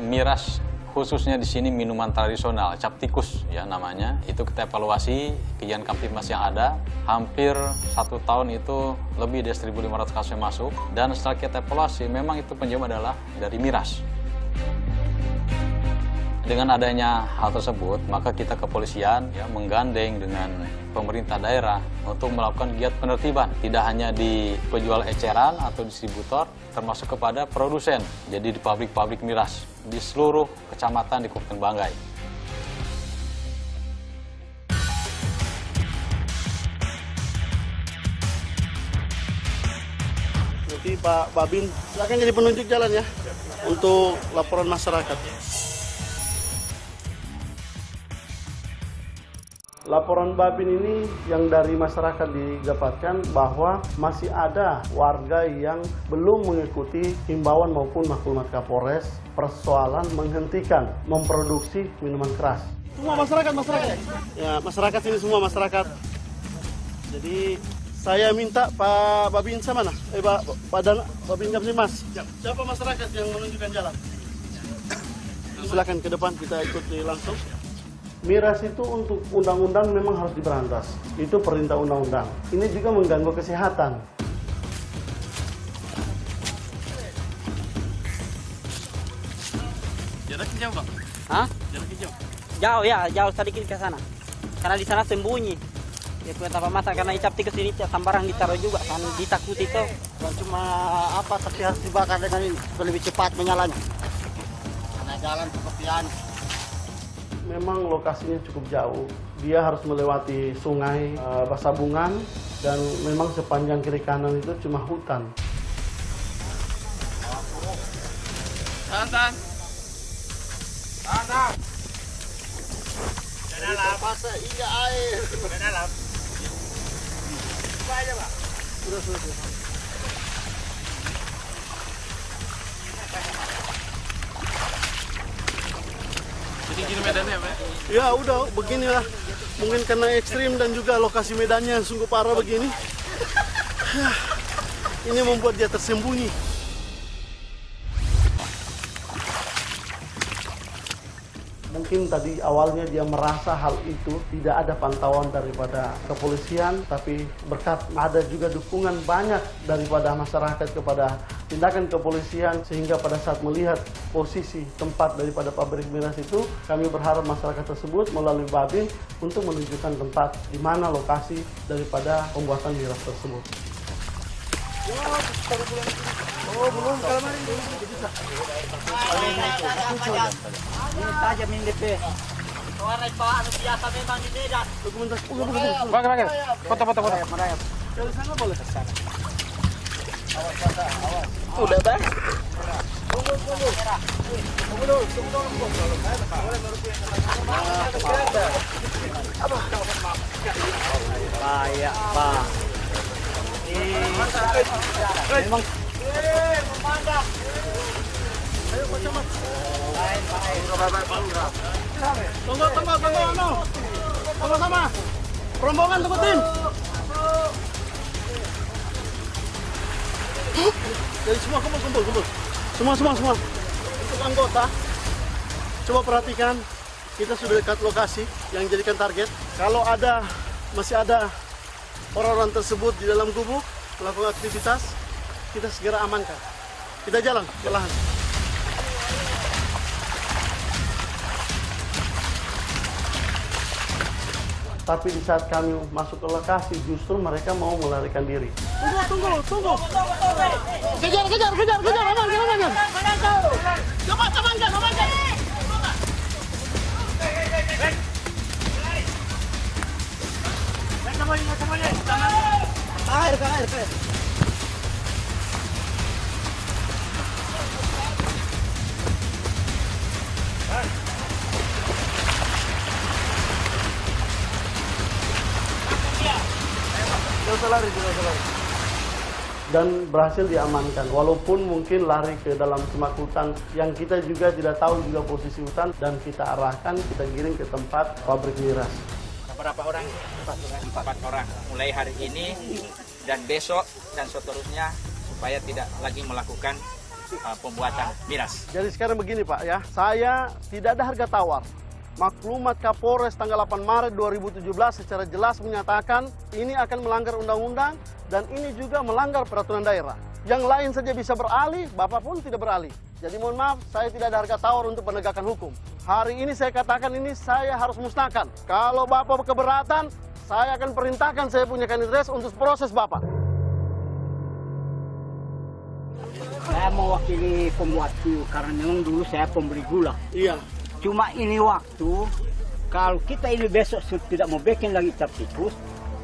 miras, khususnya di sini minuman tradisional, cap tikus ya namanya. Itu kita evaluasi kegiatan Kamtibmas yang ada, hampir 1 tahun itu lebih dari 1.500 kasus yang masuk. Dan setelah kita evaluasi, memang itu penyebab adalah dari miras. Dengan adanya hal tersebut, maka kita kepolisian ya, menggandeng dengan pemerintah daerah untuk melakukan giat penertiban. Tidak hanya di penjual eceran atau distributor, termasuk kepada produsen. Jadi di pabrik-pabrik miras di seluruh kecamatan di Kabupaten Banggai. Nanti Pak Babin akan jadi penunjuk jalan ya untuk laporan masyarakat. Laporan Babin ini yang dari masyarakat didapatkan bahwa masih ada warga yang belum mengikuti himbauan maupun maklumat Kapolres persoalan menghentikan memproduksi minuman keras. Semua masyarakat. Ya, masyarakat ini semua masyarakat. Jadi saya minta Pak Babin sama mana? Pak Babin Kamtibmas. Siapa masyarakat yang menunjukkan jalan? Silakan ke depan kita ikuti langsung. Miras itu untuk undang-undang memang harus diberantas. Itu perintah undang-undang. Ini juga mengganggu kesehatan. Jarak jauh, Bang? Hah? Jarak jauh? Jauh ya, jauh sedikit ke sana. Karena di sana sembunyi. Ya apa masa karena icap tikus ini sambarang ditaruh juga kan ditakuti itu. Dan cuma apa tapi harus dibakar dengan ini lebih cepat menyalanya. Karena jalan kesepian. Memang lokasinya cukup jauh. Dia harus melewati sungai Basabungan dan memang sepanjang kiri kanan itu cuma hutan. Tahan. Ke dalam. Pasang hingga air. Ke dalam. Coba aja, Pak. Sudah. Jadi gini medannya, Pak? Ya udah beginilah. Mungkin karena ekstrim dan juga lokasi medannya sungguh parah begini. Ini membuat dia tersembunyi. Mungkin tadi awalnya dia merasa hal itu tidak ada pantauan daripada kepolisian, tapi berkat ada juga dukungan banyak daripada masyarakat kepada tindakan kepolisian, sehingga pada saat melihat posisi tempat daripada pabrik miras itu, kami berharap masyarakat tersebut melalui Babin untuk menunjukkan tempat di mana lokasi daripada pembuatan miras tersebut. Oh, belum kalau ini bisa. Ini saja min DP. Orang Pak anu biasa memang di Medan. Dokumentasi. Pakai. Foto. Merayap. Dari sana boleh ke sana. Awas. Udah, Bang. Kayak Pak. Memang Tunggu, sama-sama. Rombongan tungguin. Jadi semua kumpul. Semua. Untuk anggota, coba perhatikan. Kita sudah dekat lokasi yang dijadikan target. Kalau masih ada orang-orang tersebut di dalam kubu melakukan aktivitas, kita segera amankan. Kita jalan perlahan. Tapi di saat kami masuk ke lokasi, justru mereka mau melarikan diri. Tunggu. Kejar, amankan. Cepat, amankan. Air. Tidak lari. Dan berhasil diamankan, walaupun mungkin lari ke dalam semak hutan yang kita juga tidak tahu juga posisi hutan, dan kita arahkan, kita giring ke tempat pabrik miras. Berapa orang? 4 orang. Mulai hari ini dan besok dan seterusnya supaya tidak lagi melakukan pembuatan miras. Jadi sekarang begini Pak ya, saya tidak ada harga tawar. Maklumat Kapolres tanggal 8 Maret 2017 secara jelas menyatakan ini akan melanggar undang-undang dan ini juga melanggar peraturan daerah. Yang lain saja bisa beralih, Bapak pun tidak beralih. Jadi mohon maaf, saya tidak ada harga tawar untuk penegakan hukum. Hari ini saya katakan ini saya harus musnahkan. Kalau Bapak keberatan, saya akan perintahkan saya punya kandidat untuk proses Bapak. Saya mewakili pembuat gula karena memang dulu saya pembeli gula. Iya. Cuma ini waktu, kalau kita ini besok tidak mau bikin lagi cap tikus,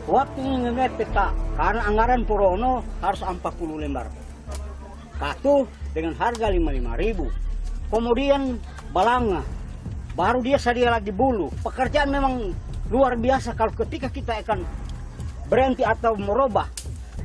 waktu ini mepet Pak, karena anggaran Purwono harus 40 lembar. Satu dengan harga 55.000. Kemudian Balanga, baru dia sedia lagi bulu. Pekerjaan memang luar biasa kalau ketika kita akan berhenti atau merubah,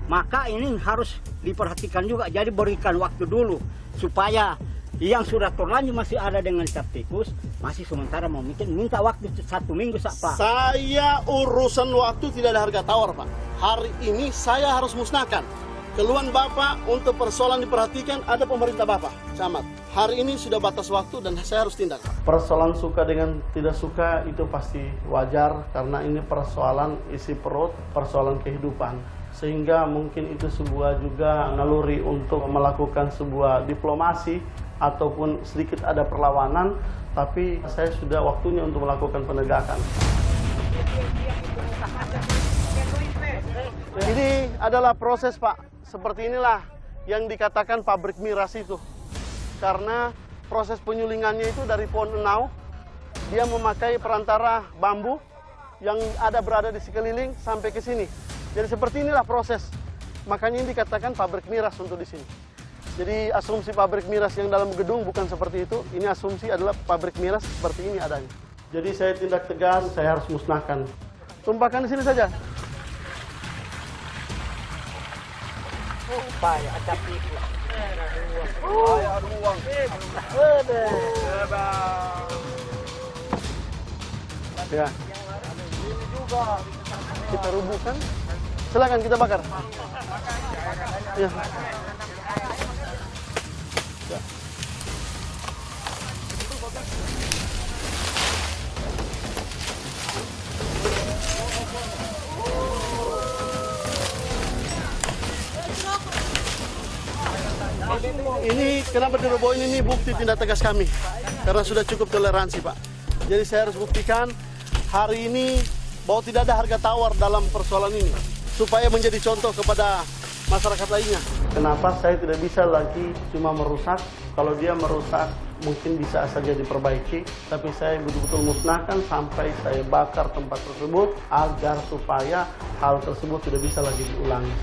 maka ini harus diperhatikan juga. Jadi berikan waktu dulu supaya yang sudah terlanjur masih ada dengan cap tikus, masih sementara mau minta waktu 1 minggu Pak. Saya urusan waktu tidak ada harga tawar Pak. Hari ini saya harus musnahkan. Keluhan Bapak untuk persoalan diperhatikan ada pemerintah Bapak, camat. Hari ini sudah batas waktu dan saya harus tindak. Persoalan suka dengan tidak suka itu pasti wajar karena ini persoalan isi perut, persoalan kehidupan. Sehingga mungkin itu sebuah juga naluri untuk melakukan sebuah diplomasi ataupun sedikit ada perlawanan, tapi saya sudah waktunya untuk melakukan penegakan. Ini adalah proses Pak, seperti inilah yang dikatakan pabrik miras itu. Karena proses penyulingannya itu dari pohon enau, dia memakai perantara bambu yang berada di sekeliling sampai ke sini. Jadi seperti inilah proses, makanya ini dikatakan pabrik miras untuk di sini. Jadi asumsi pabrik miras yang dalam gedung bukan seperti itu. Ini asumsi adalah pabrik miras seperti ini adanya. Jadi saya tindak tegas, saya harus musnahkan. Tumpahkan di sini saja. Upaya cap tikus. Ya. Kita rubuhkan. Silakan kita bakar. Ya. Ini kenapa dirobohin ini bukti tindak tegas kami karena sudah cukup toleransi Pak. Jadi saya harus buktikan hari ini bahwa tidak ada harga tawar dalam persoalan ini supaya menjadi contoh kepada masyarakat lainnya. Kenapa saya tidak bisa lagi cuma merusak? Kalau dia merusak mungkin bisa saja diperbaiki, tapi saya betul-betul musnahkan sampai saya bakar tempat tersebut agar supaya hal tersebut tidak bisa lagi diulangi.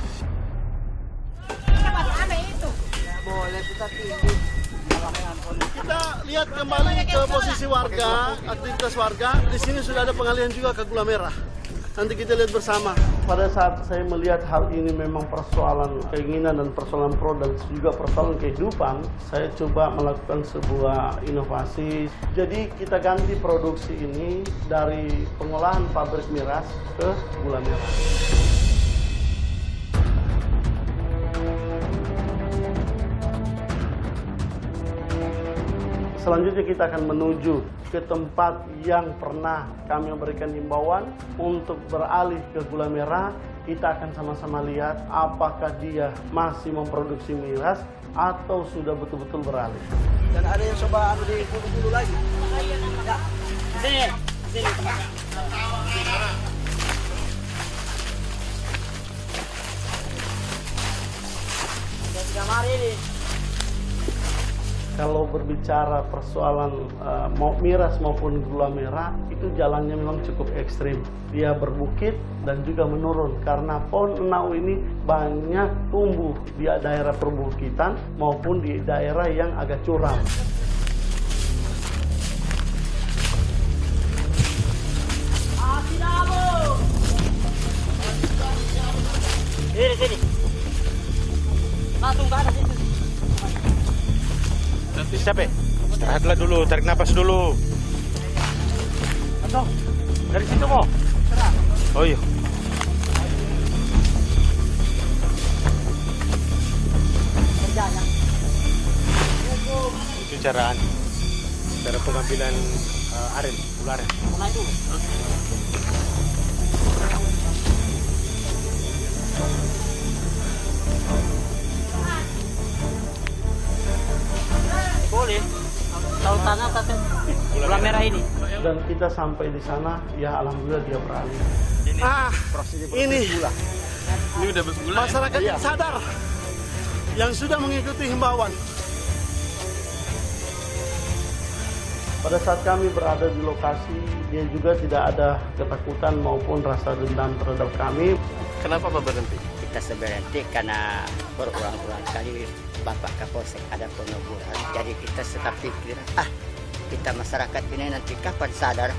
Kita lihat kembali ke posisi warga, aktivitas warga. Di sini sudah ada pengalihan juga ke gula merah. Nanti kita lihat bersama. Pada saat saya melihat hal ini memang persoalan keinginan dan persoalan pro dan juga persoalan kehidupan, saya coba melakukan sebuah inovasi. Jadi kita ganti produksi ini dari pengolahan pabrik miras ke gula merah. Selanjutnya kita akan menuju ke tempat yang pernah kami memberikan himbauan untuk beralih ke gula merah. Kita akan sama-sama lihat apakah dia masih memproduksi miras atau sudah betul-betul beralih. Dan ada yang coba di bulu-bulu lagi. Ya. Sini, sini. Sudah mari ini. Kalau berbicara persoalan miras maupun gula merah, itu jalannya memang cukup ekstrim. Dia berbukit dan juga menurun karena pohon enau ini banyak tumbuh di daerah perbukitan maupun di daerah yang agak curam. Sini. Langsung ke atas itu. Siapa? Istirahatlah dulu, tarik napas dulu. Atau dari situ mau. Oh iya. Kerjanya. itu cara pengambilan aren, gula aren. Naik dulu. Boleh. Tahu tangan satu gula merah ini. Dan kita sampai di sana, ya alhamdulillah dia beralih. Ini udah bergula. Masyarakat yang sadar, yang sudah mengikuti himbauan. Pada saat kami berada di lokasi, dia juga tidak ada ketakutan maupun rasa dendam terhadap kami. Kenapa Pak berhenti? Kita berhenti karena berulang-ulang kali Bapak Kapolsek ada peneguran. Jadi kita tetap pikir, kita masyarakat ini nanti kapan sadar?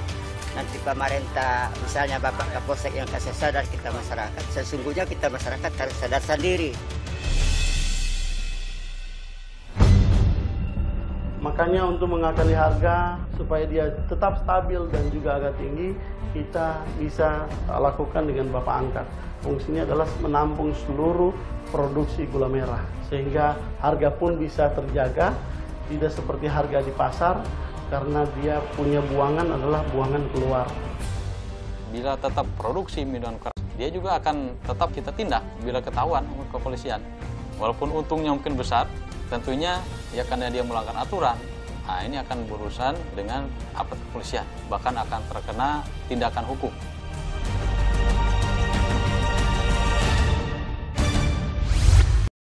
Nanti pemerintah, misalnya Bapak Kapolsek yang kasih sadar kita masyarakat. Sesungguhnya kita masyarakat harus sadar sendiri. Makanya untuk mengakali harga supaya dia tetap stabil dan juga agak tinggi, kita bisa lakukan dengan Bapak Angkat. Fungsinya adalah menampung seluruh produksi gula merah, sehingga harga pun bisa terjaga, tidak seperti harga di pasar, karena dia punya buangan adalah buangan keluar. Bila tetap produksi minuman keras, dia juga akan tetap kita tindak bila ketahuan oleh kepolisian. Walaupun untungnya mungkin besar, tentunya ya karena dia melanggar aturan, nah ini akan berurusan dengan aparat kepolisian, bahkan akan terkena tindakan hukum.